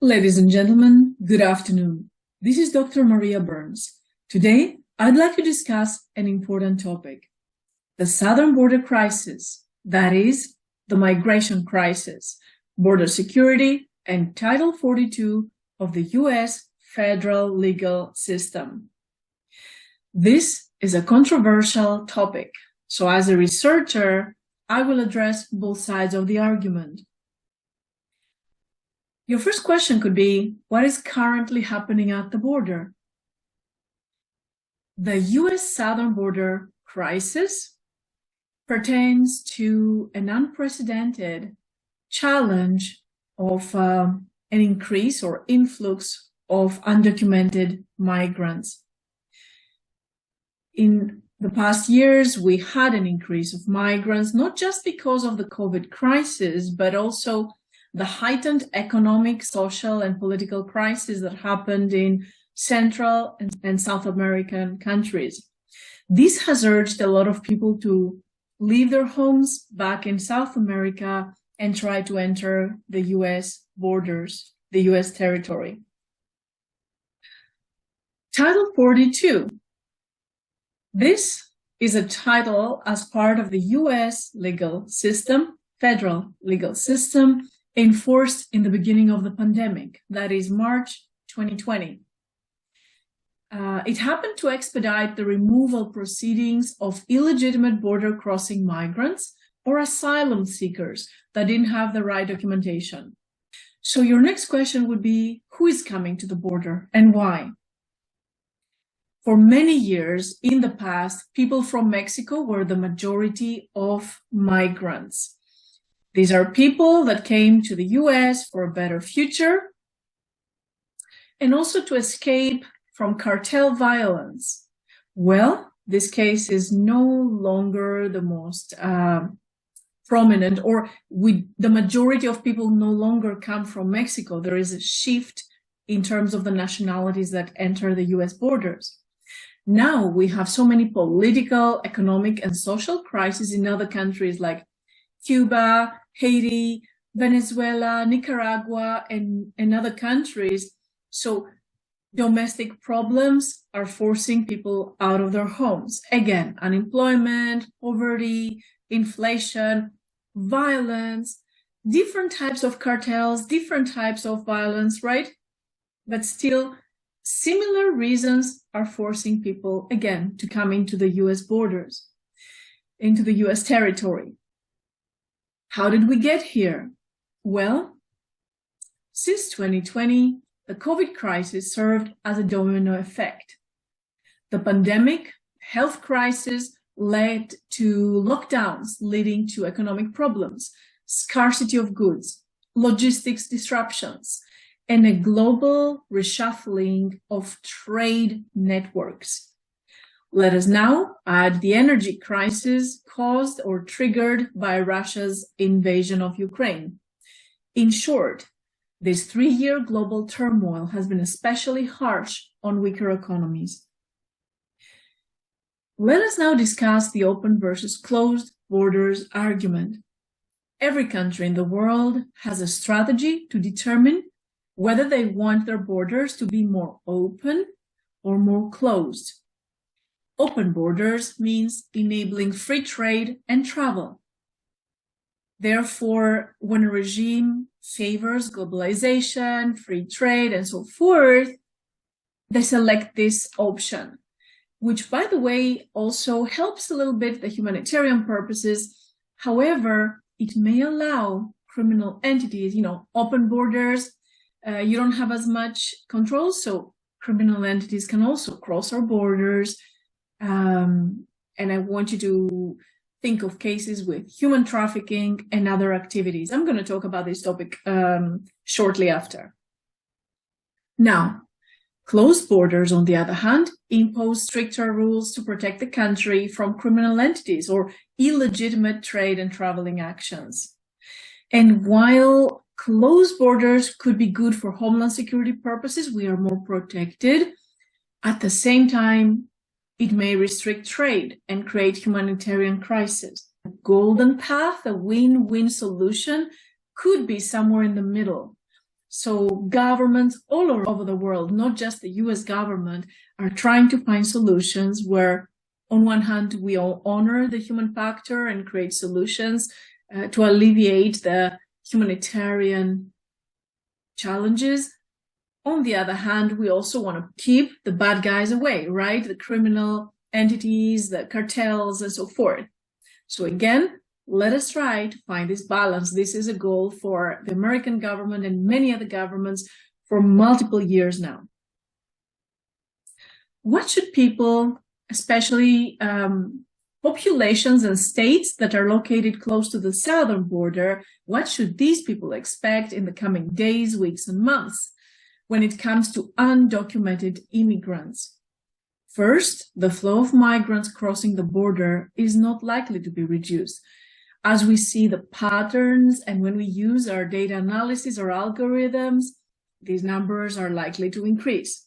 Ladies and gentlemen, good afternoon. This is Dr. Maria Burns. Today, I'd like to discuss an important topic, the southern border crisis, that is, the migration crisis, border security, and Title 42 of the U.S. federal legal system. This is a controversial topic, so as a researcher, I will address both sides of the argument. Your first question could be, what is currently happening at the border? The U.S. southern border crisis pertains to an unprecedented challenge of an increase or influx of undocumented migrants. In the past years, we had an increase of migrants, not just because of the COVID crisis, but also the heightened economic, social, and political crisis that happened in Central and South American countries. This has urged a lot of people to leave their homes back in South America and try to enter the U.S. borders, the U.S. territory. Title 42. This is a title as part of the U.S. legal system, federal legal system, enforced in the beginning of the pandemic, that is March 2020. It happened to expedite the removal proceedings of illegitimate border crossing migrants or asylum seekers that didn't have the right documentation. So your next question would be, who is coming to the border and why? For many years in the past, people from Mexico were the majority of migrants. These are people that came to the U.S. for a better future and also to escape from cartel violence. Well, this case is no longer the most prominent, or the majority of people no longer come from Mexico. There is a shift in terms of the nationalities that enter the U.S. borders. Now we have so many political, economic, and social crises in other countries like Cuba, Haiti, Venezuela, Nicaragua, and other countries. So domestic problems are forcing people out of their homes. Again, unemployment, poverty, inflation, violence, different types of cartels, different types of violence, right? But still, similar reasons are forcing people, again, to come into the U.S. borders, into the U.S. territory. How did we get here? Well, since 2020, the COVID crisis served as a domino effect. The pandemic, health crisis led to lockdowns, leading to economic problems, scarcity of goods, logistics disruptions, and a global reshuffling of trade networks. Let us now add the energy crisis caused or triggered by Russia's invasion of Ukraine. In short, this 3-year global turmoil has been especially harsh on weaker economies. Let us now discuss the open versus closed borders argument. Every country in the world has a strategy to determine whether they want their borders to be more open or more closed. Open borders means enabling free trade and travel. Therefore, when a regime favors globalization, free trade, and so forth, they select this option, which, by the way, also helps a little bit the humanitarian purposes. However, it may allow criminal entities, open borders, you don't have as much control, so criminal entities can also cross our borders. And I want you to think of cases with human trafficking and other activities. I'm going to talk about this topic shortly after. Now, closed borders, on the other hand, impose stricter rules to protect the country from criminal entities or illegitimate trade and traveling actions. And while closed borders could be good for homeland security purposes, we are more protected. At the same time, it may restrict trade and create humanitarian crisis. A golden path, a win-win solution, could be somewhere in the middle, So governments all over the world, not just the US government, are trying to find solutions where, on one hand, we all honor the human factor and create solutions to alleviate the humanitarian challenges. On the other hand, we also want to keep the bad guys away, right? The criminal entities, the cartels, and so forth. So again, let us try to find this balance. This is a goal for the American government and many other governments for multiple years now. What should people, especially populations and states that are located close to the southern border, what should these people expect in the coming days, weeks, and months when it comes to undocumented immigrants? First, the flow of migrants crossing the border is not likely to be reduced. As we see the patterns and when we use our data analysis or algorithms, these numbers are likely to increase.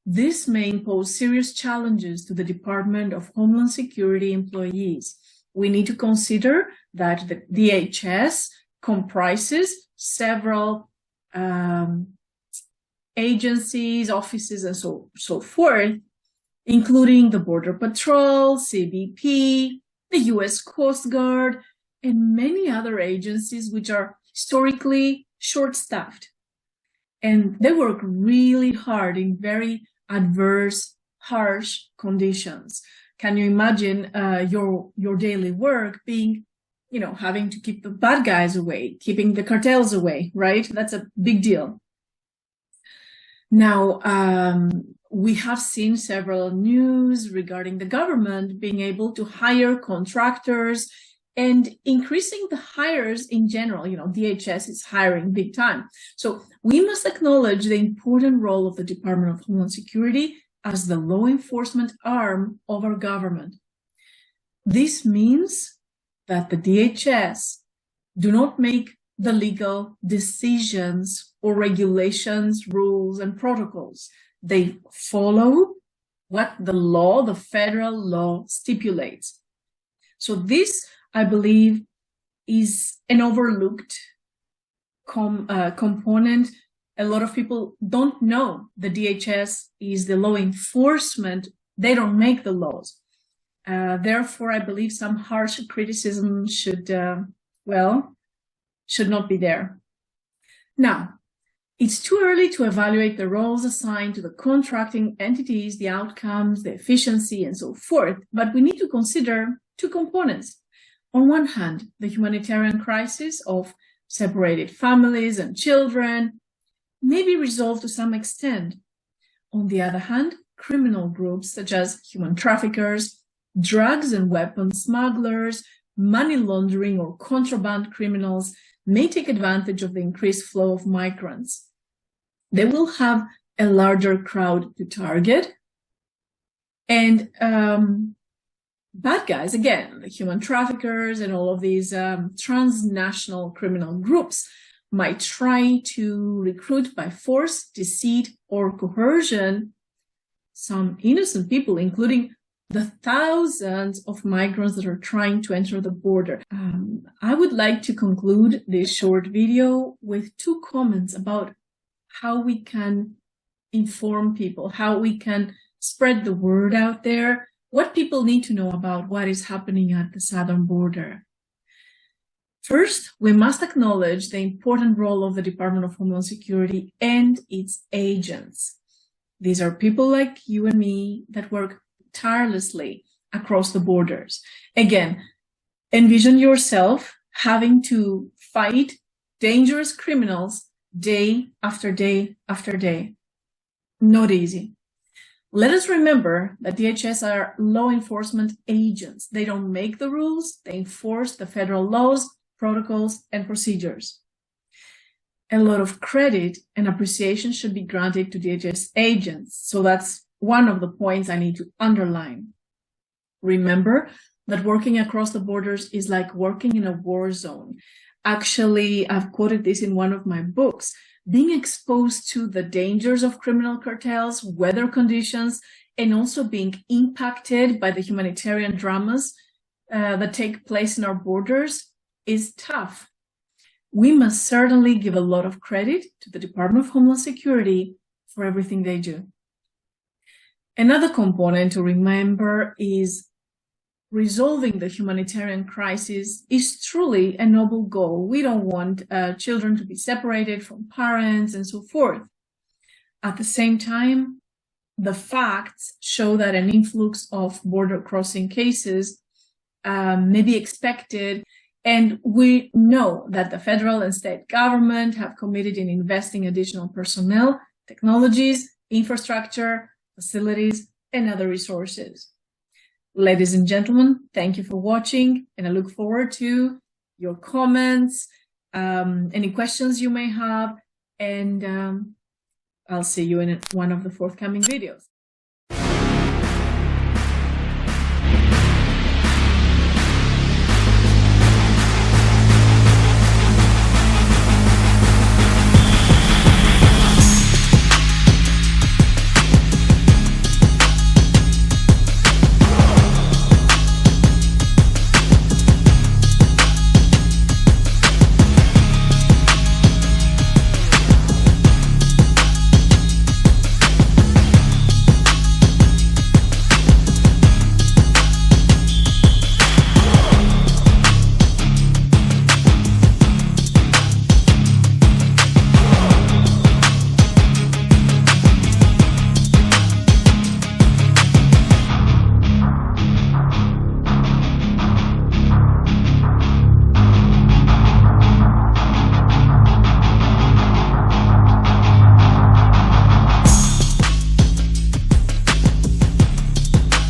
This may impose serious challenges to the Department of Homeland Security employees. We need to consider that the DHS comprises several agencies, offices, and so forth, including the Border Patrol, CBP, the U.S. Coast Guard, and many other agencies which are historically short-staffed. And they work really hard in very adverse, harsh conditions. Can you imagine your daily work being, having to keep the bad guys away, keeping the cartels away, right? That's a big deal. Now, we have seen several news regarding the government being able to hire contractors and increasing the hires in general. DHS is hiring big time. So we must acknowledge the important role of the Department of Homeland Security as the law enforcement arm of our government. This means that the DHS do not make the legal decisions or regulations, rules, and protocols. They follow what the law, the federal law, stipulates. So this, I believe, is an overlooked component. A lot of people don't know the DHS is the law enforcement. They don't make the laws. Therefore, I believe some harsh criticism should not be there. Now, it's too early to evaluate the roles assigned to the contracting entities, the outcomes, the efficiency, and so forth, but we need to consider two components. On one hand, the humanitarian crisis of separated families and children may be resolved to some extent. On the other hand, criminal groups such as human traffickers, drugs and weapons smugglers, money laundering or contraband criminals may take advantage of the increased flow of migrants. They will have a larger crowd to target. And bad guys, again, the human traffickers and all of these transnational criminal groups might try to recruit by force, deceit, or coercion some innocent people, including the thousands of migrants that are trying to enter the border. I would like to conclude this short video with two comments about how we can inform people, how we can spread the word out there, what people need to know about what is happening at the southern border. First, we must acknowledge the important role of the Department of Homeland Security and its agents. These are people like you and me that work tirelessly across the borders. Again, envision yourself having to fight dangerous criminals day after day after day. Not easy. Let us remember that DHS are law enforcement agents. They don't make the rules, they enforce the federal laws, protocols, and procedures. A lot of credit and appreciation should be granted to DHS agents. So that's one of the points I need to underline. Remember that working across the borders is like working in a war zone. Actually, I've quoted this in one of my books. Being exposed to the dangers of criminal cartels, weather conditions, and also being impacted by the humanitarian dramas that take place in our borders is tough. we must certainly give a lot of credit to the Department of Homeland Security for everything they do. Another component to remember is resolving the humanitarian crisis is truly a noble goal. We don't want children to be separated from parents and so forth. At the same time, the facts show that an influx of border crossing cases may be expected, and we know that the federal and state government have committed in investing additional personnel, technologies, infrastructure, facilities, and other resources. Ladies and gentlemen, thank you for watching, and I look forward to your comments, any questions you may have, and I'll see you in one of the forthcoming videos.